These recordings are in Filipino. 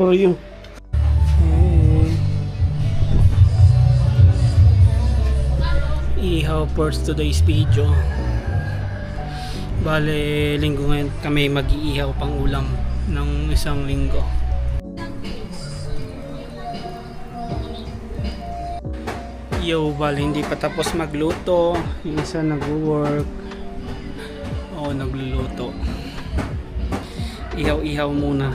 for you. Ihaw for today's video. Bale, linggo ngayon kami mag-iihaw pang ulam ng isang linggo. Yo, bale hindi pa tapos magluto. Yung isa nag-work. Oo, nagluluto. Ihaw-ihaw muna.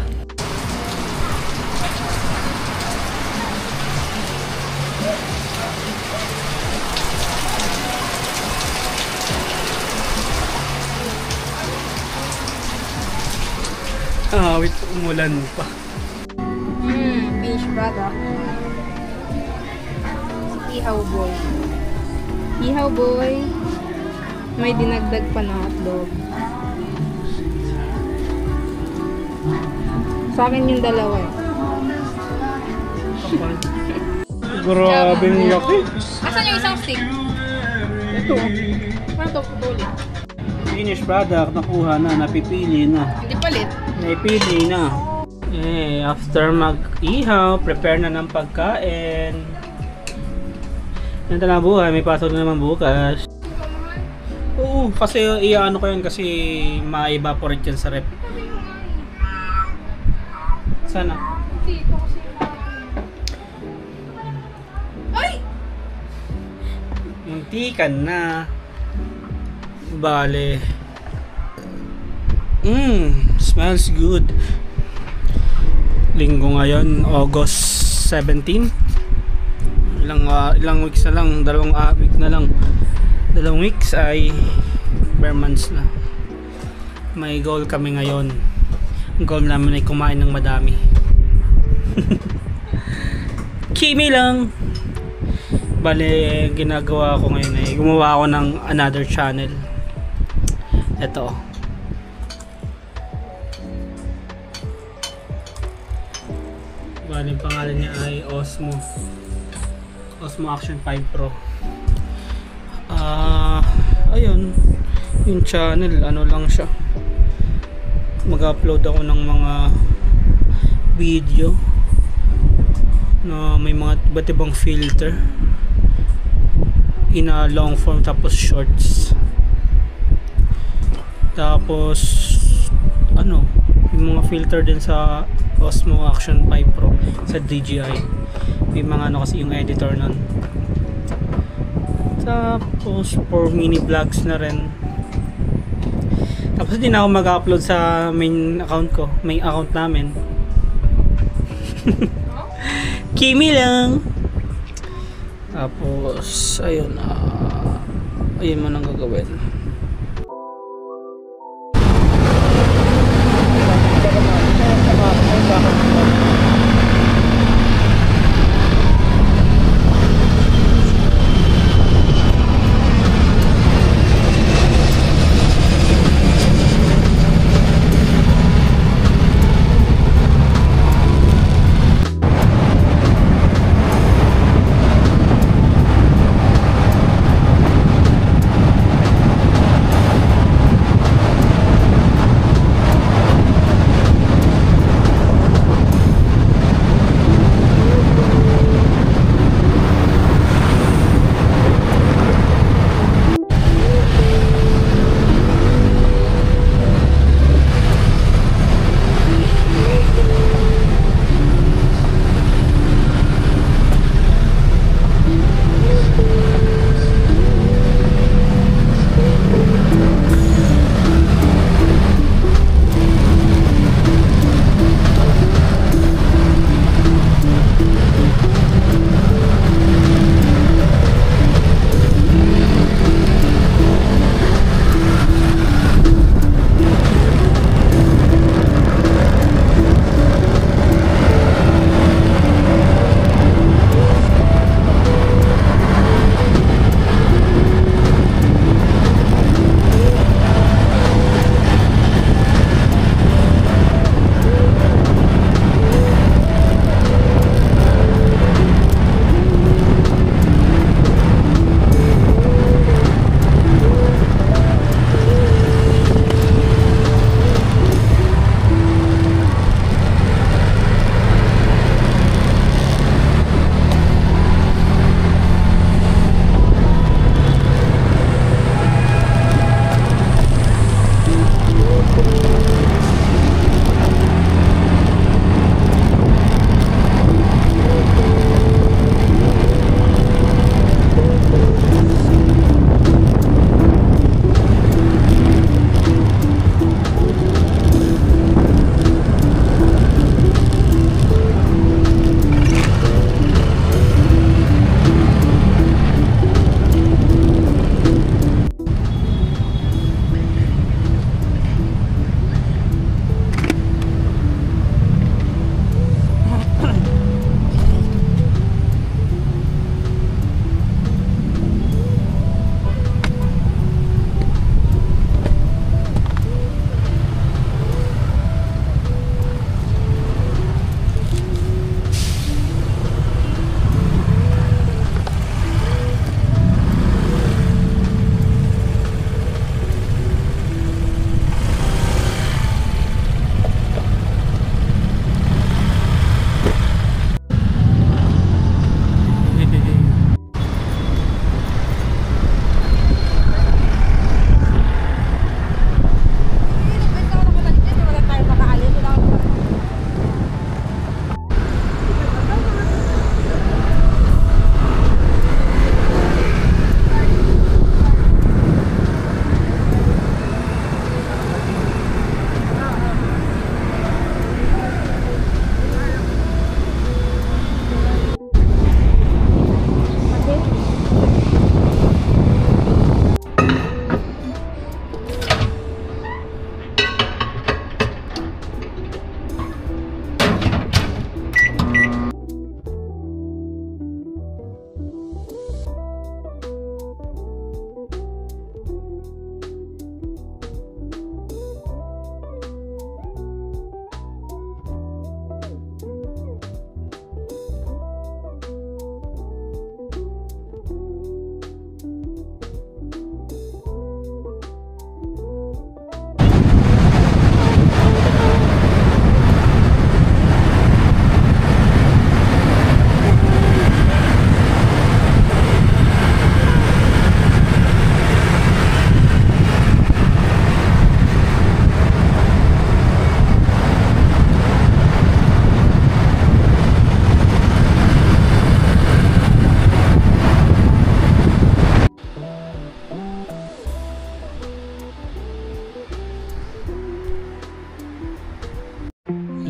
Wait, umulan pa. Fish product. Ihaw boy. Ihaw boy. May dinagdag pa na hotdog. Sa akin yung dalawa eh. Grabe yung laki. Asan yung isang stick? Ito. Ano to? Putulin. Finished product, nakuha na, napipili na. Hindi palit. Napipili na. After mag-ihaw, prepare na ng pagkain. Yan na buhay, may pasok na naman bukas. Oo, kasi i-ano ko yun kasi ma-evaporate yan sa rep. Sana. Ay! Muntikan na. Bale. Smells good. Linggo ngayon, August 17. Ilang weeks na lang, dalawang week na lang. 2 weeks ay per months na. May goal kami ngayon. Ang goal namin ay kumain ng madami. Kimi lang. Bale, ginagawa ko ngayon ay gumawa ako ng another channel. Ito. Bale, yung pangalan niya ay Osmo Action 5 Pro. Ayun, yung channel, ano lang siya, mag-upload ako ng mga video na may mga iba't ibang filter in a long form, tapos shorts, tapos ano, yung mga filter din sa Osmo Action 5 Pro sa DJI. May mga ano kasi yung editor nun. Tapos for mini vlogs na rin. Tapos hindi na ako mag-upload sa main account ko, main account namin. Kimi lang. Tapos ayun, ayun mo nang gagawin.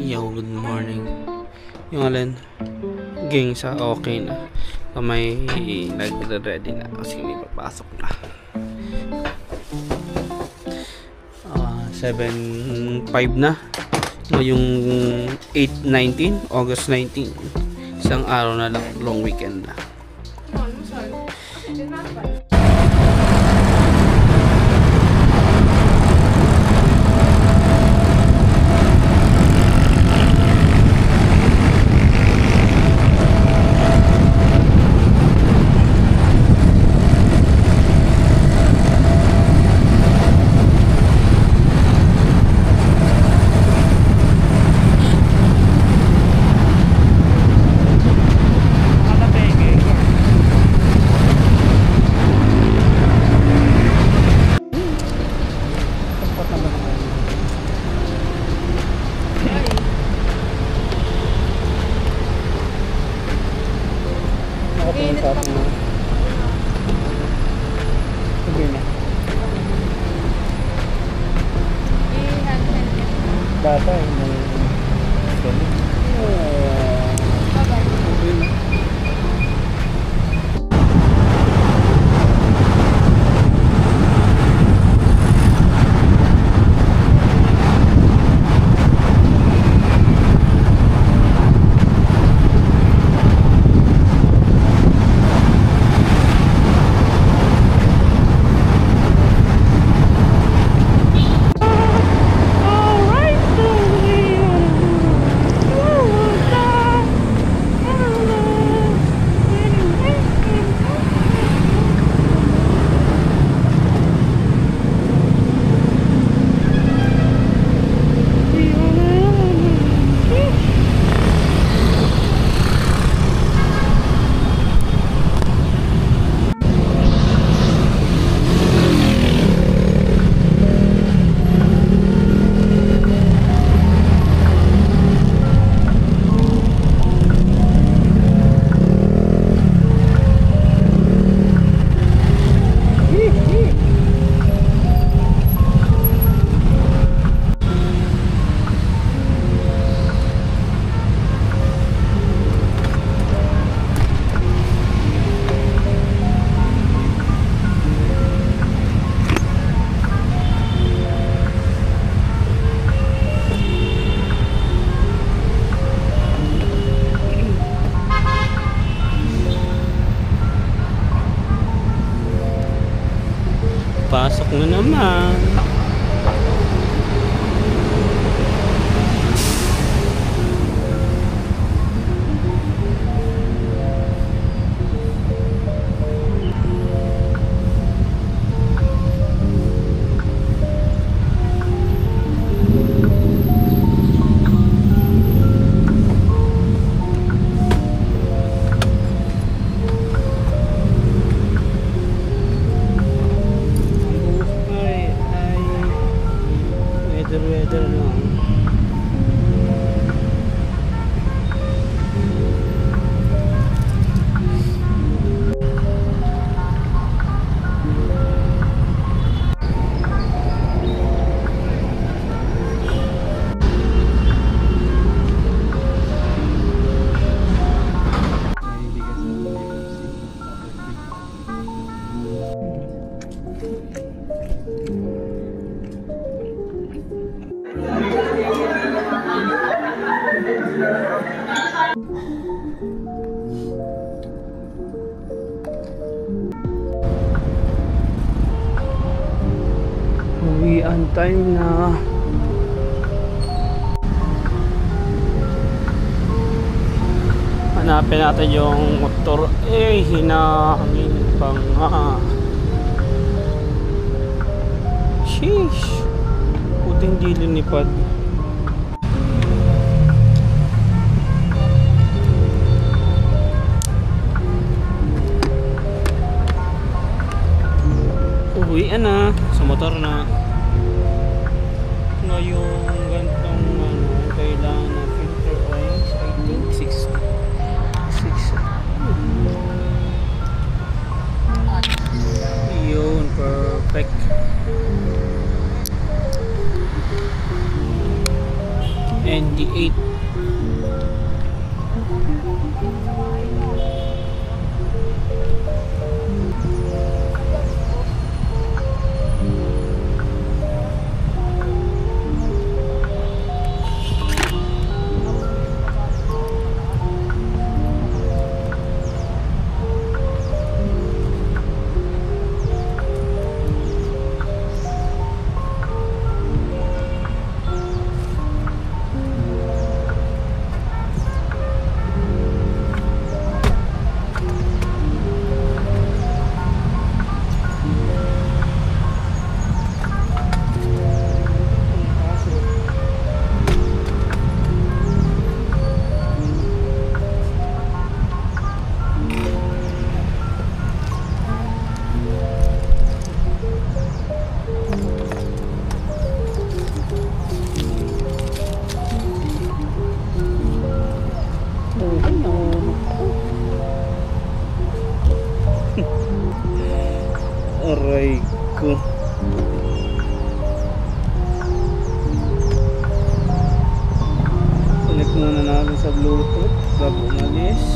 Yo, good morning. Yung alin, ging sa okay na. May nagre-ready na kasi may papasok na. 7:05 na. Ngayong 8:19, August 19. Isang araw na lang, long weekend na. Bata yung pasok na naman. Weather lang. Uwian time na. Hanapin natin yung motor. Hinahangin pa nga. Sheesh. Puting di linipad. Uwian na. Sa motor na. Ngayong gantong kailangan na filter oils. I think 6. Yun, perfect. NDA 8. Aray ko. Connect muna natin sa Bluetooth bago umalis.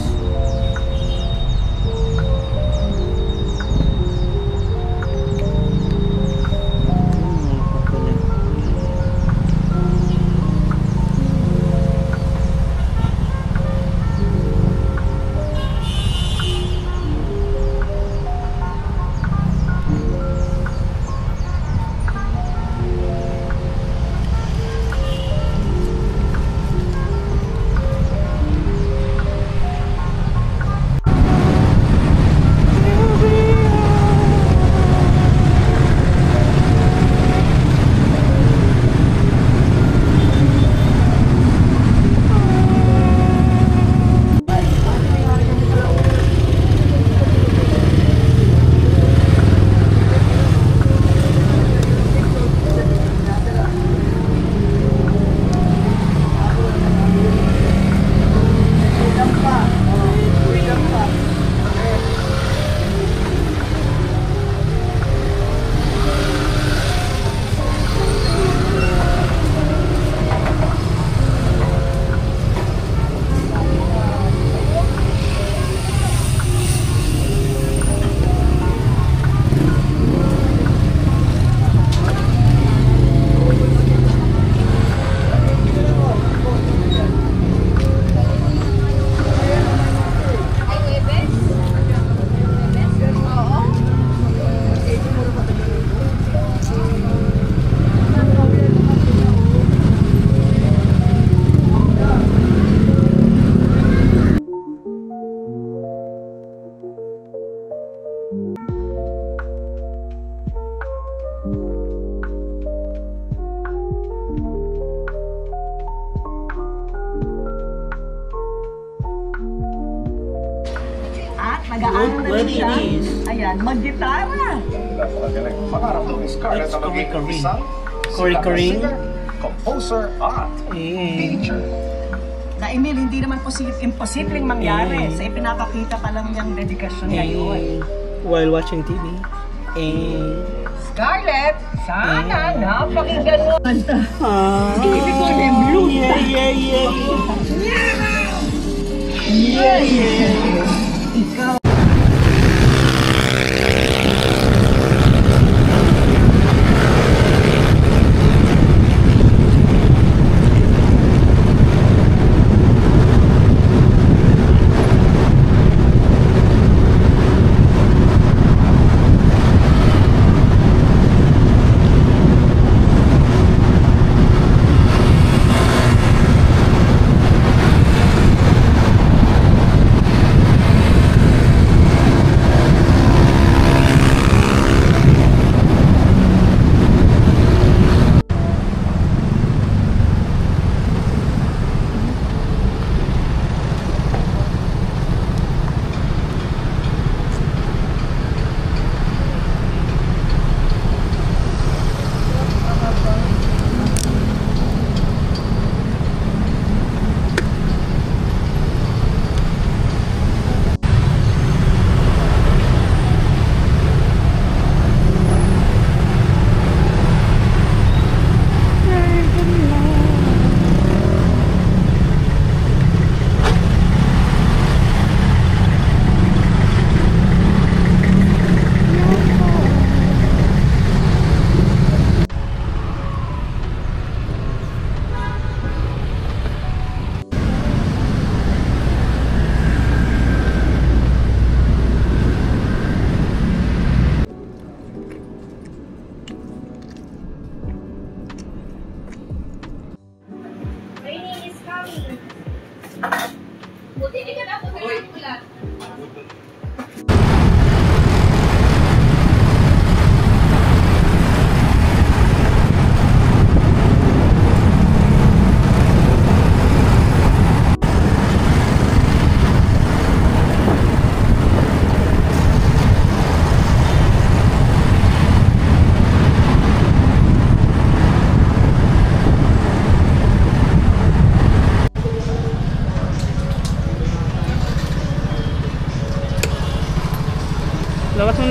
Nag-aaral na rin siya. Ladies. Ayan, mag-gitara. Pangarap ng Scarlett Let's na maging kori-kori. isang Kori-kori. singer, composer, at teacher. Na Emil, hindi naman imposibleng mangyari sa ipinapakita pa lang niyang dedikasyon ngayon. While watching TV. Scarlett, sana napakinggan mo. Ibig ko na yung blue. Ikaw.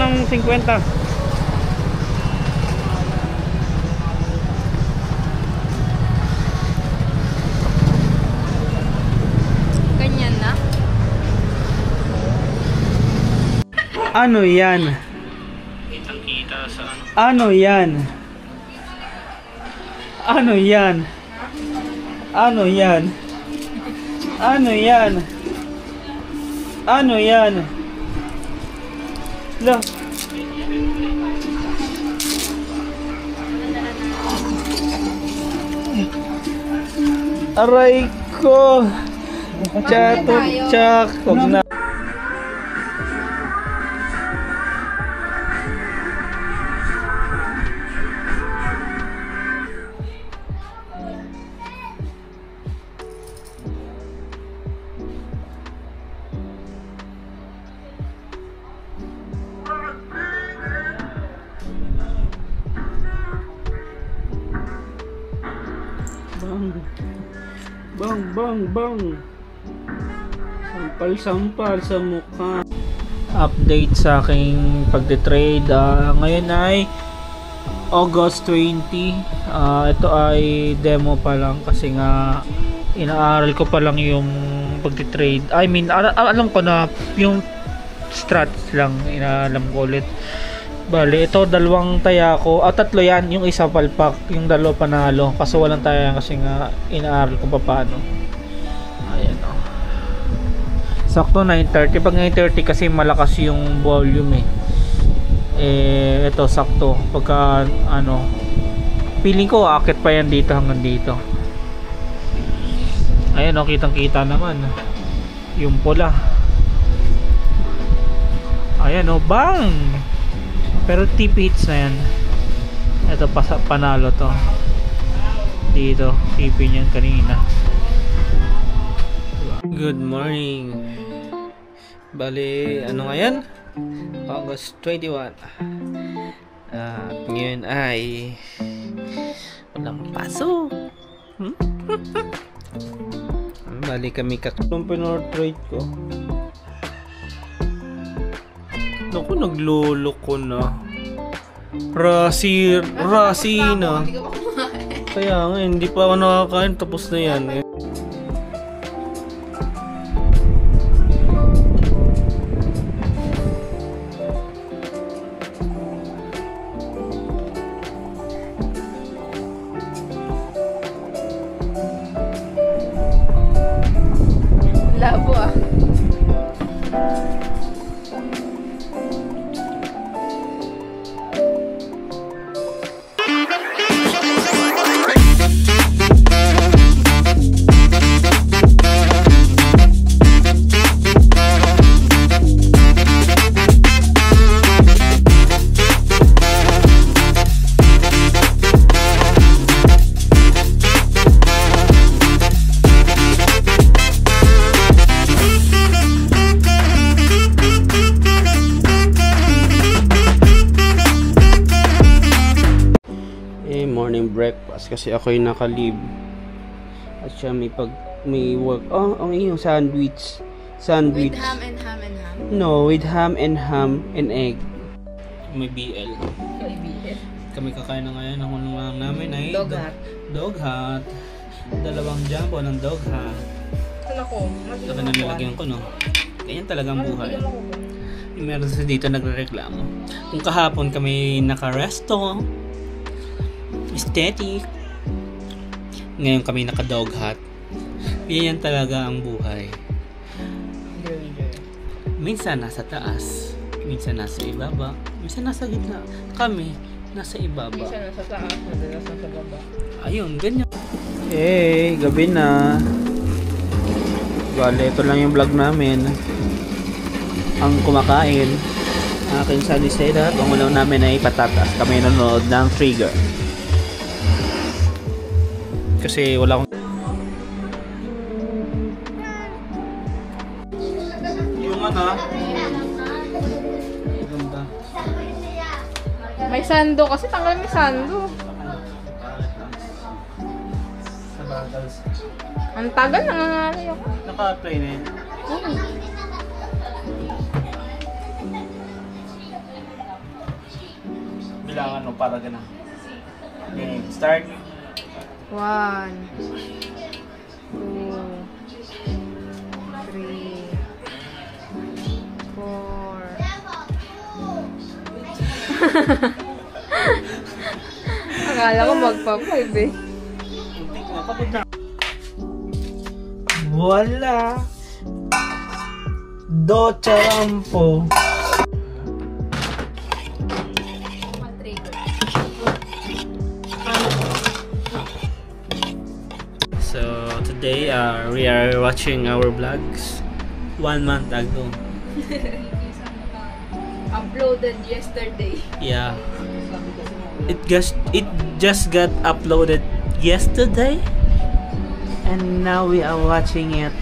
ng 50. Ganyan na. Ano yan? Kitang-kita sa ano yan? Ano yan? Ano yan? Ano yan? Ano yan? La. Aray ko. Chatot chak. Huwag na. Bang. Sampal sa mukha. Update sa aking pagde-trade. Ngayon ay August 20. Ito ay demo pa lang kasi nga inaaral ko pa lang yung pagde-trade. I mean, alam ko na yung strats lang. Inaalam ko ulit. Bali, ito dalawang taya ko. Tatlo yan. Yung isa palpak. Yung dalawa panalo. Kaso walang taya kasi nga inaaral ko pa paano. Ayan o. Sakto 9:30. Pag 9:30 kasi malakas yung volume ito sakto. Pagka ano, feeling ko aakit pa yan dito hanggang dito. Ayan o, kitang-kita naman. Yung pula. Ayan o, bang! Pero TP hits na yan. Ito panalo to. Dito, TP niyan kanina. Good morning. Bali, ano nga yan? August 21. Ngayon ay walang pasok. Bali kami kakatong pinortrate ko. Naku, naglolo ko na. Rasi na. Kaya nga, hindi pa ako nakakain. Tapos na yan. Labo ah. Morning breakfast kasi ako'y naka-leave at siya may work. Yung sandwich With ham and ham. no, with ham and egg. May BL kami kakain na ngayon. Ang unang namin ay dog hot. Dalawang jumbo ng dog hot. Ano ko? Ito na nilagyan ko, no? Ganyan talagang buhay. Meron sa dito nagrereklamo. Kung kahapon kami naka-resto aesthetic, ngayon kami naka-dog hut. Yan talaga ang buhay. Minsan nasa taas, minsan nasa ibaba, minsan nasa gitna. Kami nasa ibaba. Minsan nasa taas, madalas nasa baba. Ayun, ganyan. Hey, gabi na. Bale, ito lang yung vlog namin. Ang kumakain, aking sunny side up. Ang ulam namin ay patatas. Kami nanonood ng Trigger. Kasi wala akong yung ganda. May sando kasi, tanggal may sando. Sa bagals. Ang tagal, nangangalay ako. Naka-play na yun. kailangan mo para ganun. Okay, start. 1, 2, 3, 4. Akala ko magpa-5 eh. Wala. Do charampo. So today we are watching our vlogs 1 month ago. Uploaded yesterday. Yeah. It just got uploaded yesterday and now we are watching it.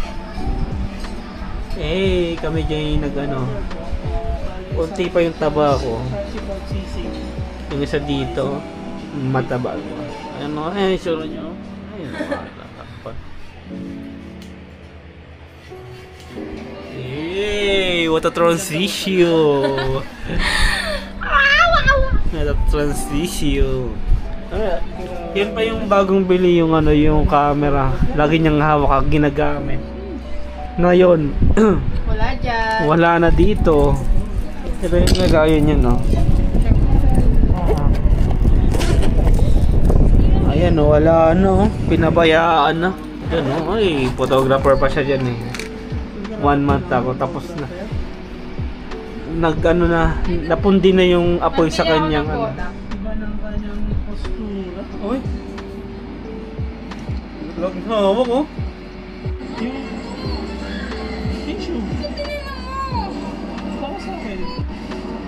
Eh, kami dyan nag-ano. Unti pa yung taba ko. Yung isa dito, mataba ko. Ano, sure nyo. Ayun, hey, what a transition! What a transition! Yan pa yung bagong bili yung ano, yung camera. Lagi niyang hawak at ginagamit. Ngayon, Wala dyan. wala na dito. Pero yung nagayon niya, no? Ayan, no, wala, no? Pinabayaan na. Yan, no? Ay, photographer pa siya dyan, eh. 1 month ako, tapos na. Nag-ano na, napundi na yung apoy sa kanyang, ano. Iba ng kanyang postura. Oy! Lagi hawak, oh. Tissue. Baka sa akin.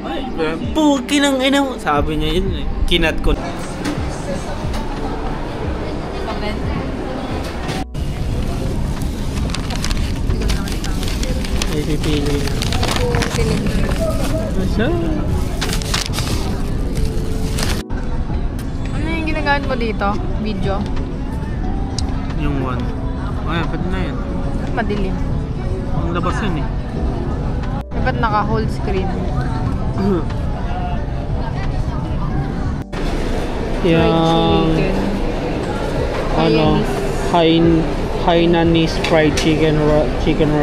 Ay, puki ng ina mo. Sabi niya yun, eh. Kinat ko. Ay, pipili na. Asa? Ano yung ginagamit mo dito? Video? Yung one. Ay, pwede na yan. Madilim. Ang labas yun, eh. Dapat naka-whole screen. Yung ano, Hainanese fried chicken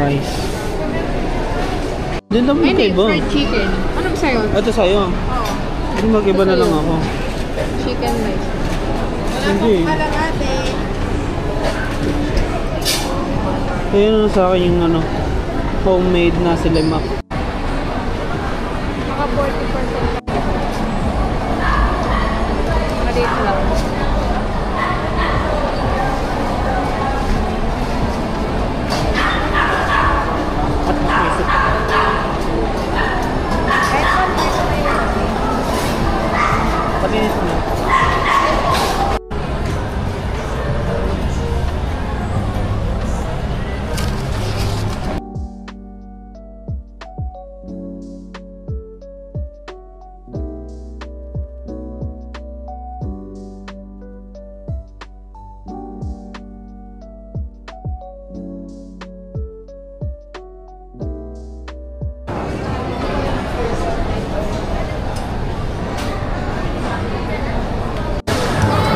rice. Din lang Ay, hindi. iba. Fried chicken. Ano ba sa'yo? Ito sa'yo. Oo. Hindi mag-iba na lang ako. Chicken rice. Hindi. Kaya na sa akin yung ano, homemade na silimak. Naka 40%. Maliit lang. Palinis na.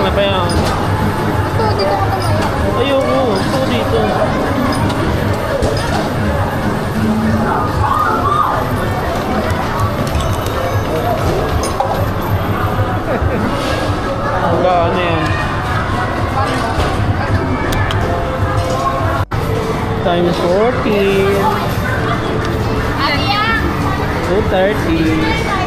Ano pa yan? Ito, dito ka tumayo. Ayoko. Ito dito. Wala, ano yan? Times 14. 230.